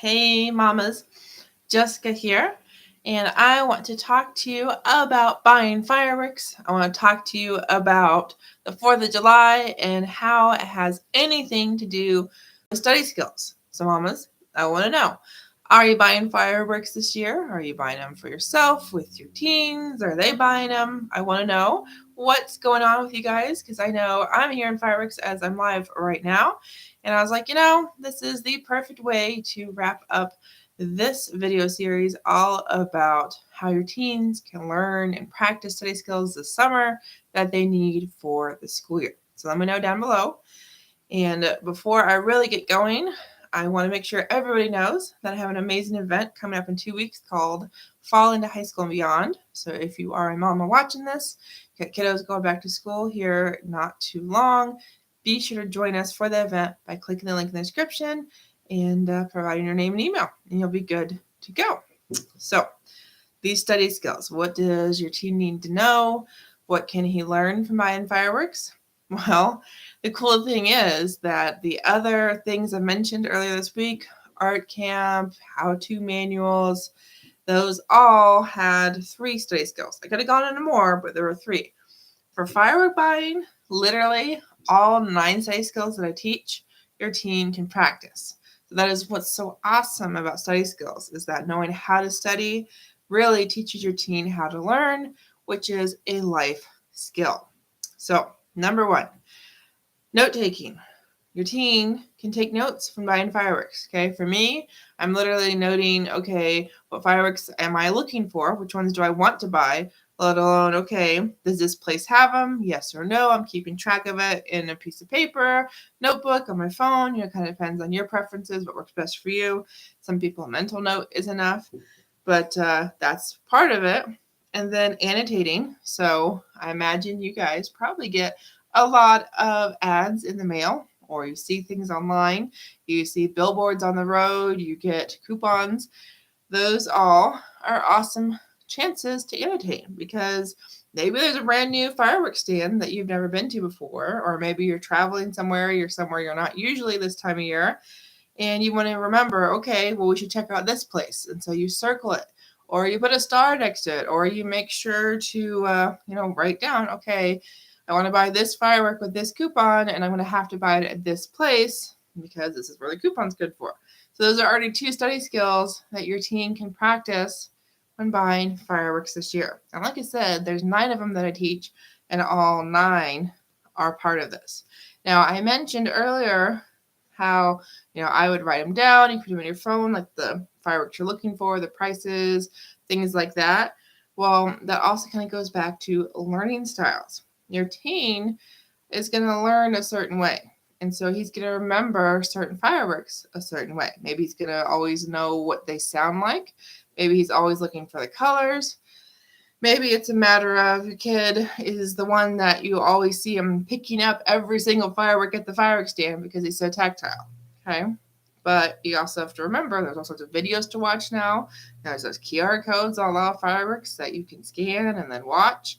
Hey mamas, Jessica here, and I want to talk to you about buying fireworks. I want to talk to you about the 4th of July and how it has anything to do with study skills. So mamas, I want to know, are you buying fireworks this year? Are you buying them for yourself, with your teens? Are they buying them? I want to know what's going on with you guys because I know I'm hearing fireworks as I'm live right now. And I was like, this is the perfect way to wrap up this video series all about how your teens can learn and practice study skills this summer that they need for the school year. So let me know down below. And before I really get going, I want to make sure everybody knows that I have an amazing event coming up in 2 weeks called Fall into High School and Beyond. So if you are a mama watching this, got kiddos going back to school here not too long, be sure to join us for the event by clicking the link in the description and providing your name and email, and you'll be good to go. So these study skills, what does your teen need to know? What can he learn from buying fireworks? Well, the cool thing is that the other things I mentioned earlier this week, art camp, how-to manuals, those all had 3 study skills. I could have gone into more, but there were 3. For firework buying, literally all 9 study skills that I teach, your teen can practice. So that is what's so awesome about study skills, is that knowing how to study really teaches your teen how to learn, which is a life skill. So number 1, note taking. Your teen can take notes from buying fireworks. Okay, for me, I'm literally noting, okay, what fireworks am I looking for? Which ones do I want to buy? Let alone, okay, does this place have them? Yes or no? I'm keeping track of it in a piece of paper, notebook, on my phone. It kind of depends on your preferences, what works best for you. Some people, a mental note is enough, but that's part of it. And then annotating. So I imagine you guys probably get a lot of ads in the mail, or you see things online, you see billboards on the road, you get coupons. Those all are awesome chances to annotate, because maybe there's a brand new fireworks stand that you've never been to before, or maybe you're traveling somewhere, you're somewhere you're not usually this time of year, and you want to remember, okay, well, we should check out this place. And so you circle it, or you put a star next to it, or you make sure to, write down, okay, I want to buy this firework with this coupon, and I'm going to have to buy it at this place because this is where the coupon's good for. So those are already 2 study skills that your teen can practice when buying fireworks this year. And like I said, there's 9 of them that I teach, and all 9 are part of this. Now, I mentioned earlier how, I would write them down. You put them in your phone, like the fireworks you're looking for, the prices, things like that. Well, that also kind of goes back to learning styles. Your teen is going to learn a certain way. And so he's going to remember certain fireworks a certain way. Maybe he's going to always know what they sound like. Maybe he's always looking for the colors. Maybe it's a matter of your kid is the one that you always see him picking up every single firework at the fireworks stand because he's so tactile. Okay. But you also have to remember there's all sorts of videos to watch now. There's those QR codes on all fireworks that you can scan and then watch.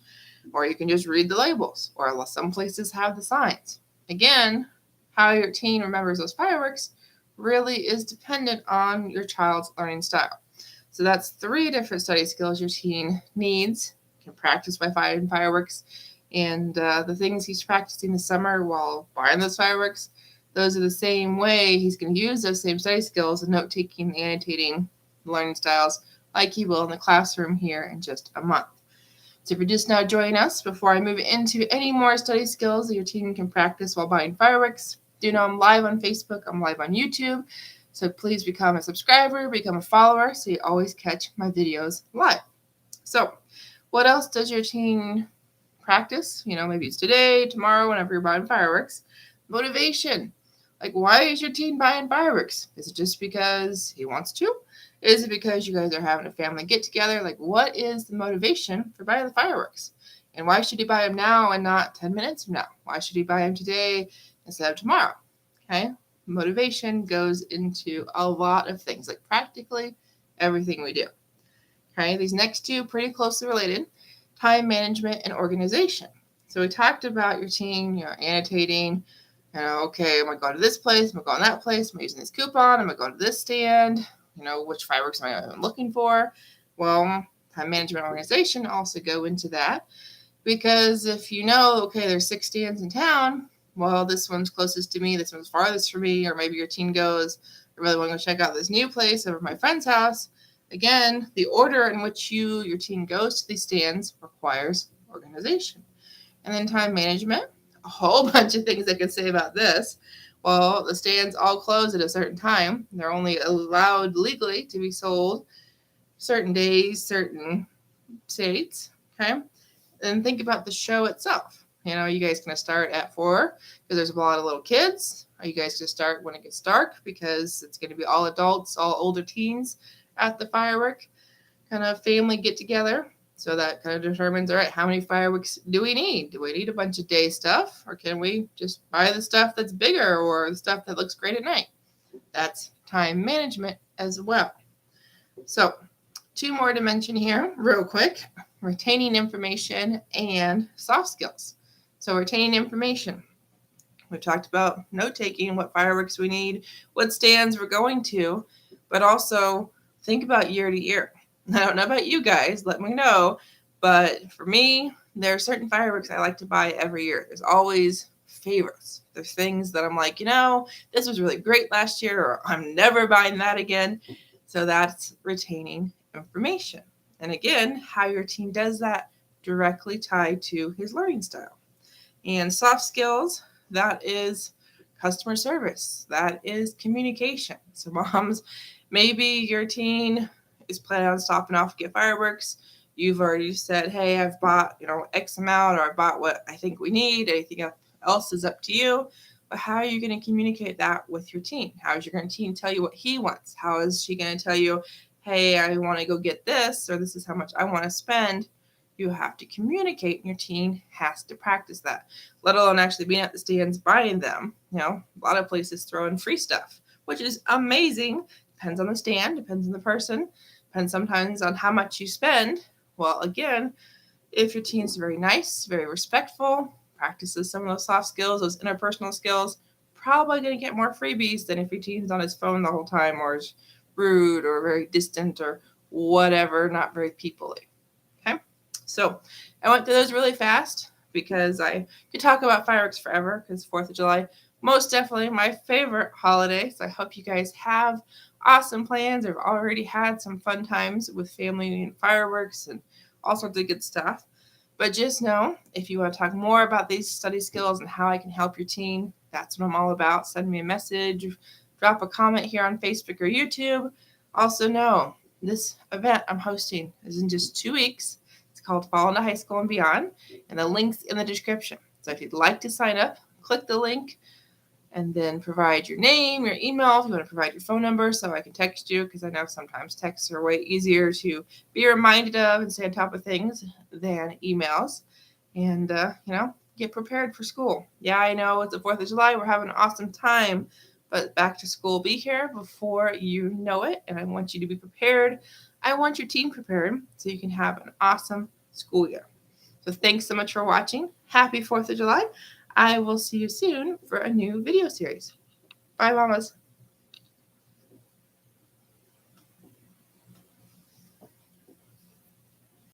Or you can just read the labels, or some places have the signs. Again, how your teen remembers those fireworks really is dependent on your child's learning style. So that's 3 different study skills your teen needs, can practice by buying fireworks, and the things he's practicing this summer while buying those fireworks, those are the same way he's going to use those same study skills and note-taking, annotating, learning styles like he will in the classroom here in just a month. So if you're just now joining us, before I move into any more study skills that your teen can practice while buying fireworks, do know I'm live on Facebook, I'm live on YouTube, so please become a subscriber, become a follower, so you always catch my videos live. So what else does your teen practice? Maybe it's today, tomorrow, whenever you're buying fireworks. Motivation. Like, why is your teen buying fireworks? Is it just because he wants to? Is it because you guys are having a family get-together? Like, what is the motivation for buying the fireworks? And why should he buy them now and not 10 minutes from now? Why should he buy them today instead of tomorrow? Okay? Motivation goes into a lot of things, like practically everything we do. Okay? These next 2 pretty closely related, time management and organization. So we talked about your teen, annotating, Okay, am I going to this place? Am I going to that place? Am I using this coupon? Am I going to this stand? Which fireworks am I looking for? Well, time management organization also go into that, because if okay, there's 6 stands in town, well, this one's closest to me, this one's farthest from me, or maybe your team goes, I really want to go check out this new place over my friend's house. Again, the order in which your team goes to these stands requires organization. And then time management, a whole bunch of things I can say about this. Well, the stands all close at a certain time. They're only allowed legally to be sold certain days, certain states. Okay. And think about the show itself. You guys going to start at 4 because there's a lot of little kids? Are you guys going to start when it gets dark because it's going to be all adults, all older teens at the firework kind of family get together? So that kind of determines, all right, how many fireworks do we need? Do we need a bunch of day stuff, or can we just buy the stuff that's bigger or the stuff that looks great at night? That's time management as well. So 2 more to mention here real quick: retaining information and soft skills. So retaining information. We talked about note-taking, what fireworks we need, what stands we're going to, but also think about year to year. I don't know about you guys, let me know, but for me, there are certain fireworks I like to buy every year. There's always favorites. There's things that I'm like, this was really great last year, or I'm never buying that again. So that's retaining information. And again, how your team does that directly tied to his learning style. And soft skills, that is customer service. That is communication. So moms, maybe your teen is planning on stopping off to get fireworks. You've already said, hey, I've bought, X amount, or I bought what I think we need. Anything else is up to you. But how are you going to communicate that with your teen? How is your teen tell you what he wants? How is she going to tell you, hey, I want to go get this, or this is how much I want to spend? You have to communicate, and your teen has to practice that, let alone actually being at the stands buying them. A lot of places throw in free stuff, which is amazing. Depends on the stand, depends on the person, depends sometimes on how much you spend. Well, again, if your teen's very nice, very respectful, practices some of those soft skills, those interpersonal skills, probably going to get more freebies than if your teen's on his phone the whole time, or is rude or very distant or whatever, not very people-y. Okay? So I went through those really fast because I could talk about fireworks forever, because 4th of July, most definitely my favorite holiday. So I hope you guys have awesome plans, or already had some fun times with family and fireworks and all sorts of good stuff. But just know, if you want to talk more about these study skills and how I can help your teen, that's what I'm all about. Send me a message, drop a comment here on Facebook or YouTube. Also know, this event I'm hosting is in just 2 weeks. It's called Fall into High School and Beyond, and the link's in the description. So if you'd like to sign up, click the link, and then provide your name, your email, if you want to provide your phone number so I can text you, because I know sometimes texts are way easier to be reminded of and stay on top of things than emails. And, get prepared for school. Yeah, I know it's the 4th of July. We're having an awesome time, but back to school will be here before you know it, and I want you to be prepared. I want your team prepared so you can have an awesome school year. So thanks so much for watching. Happy 4th of July. I will see you soon for a new video series. Bye, mamas.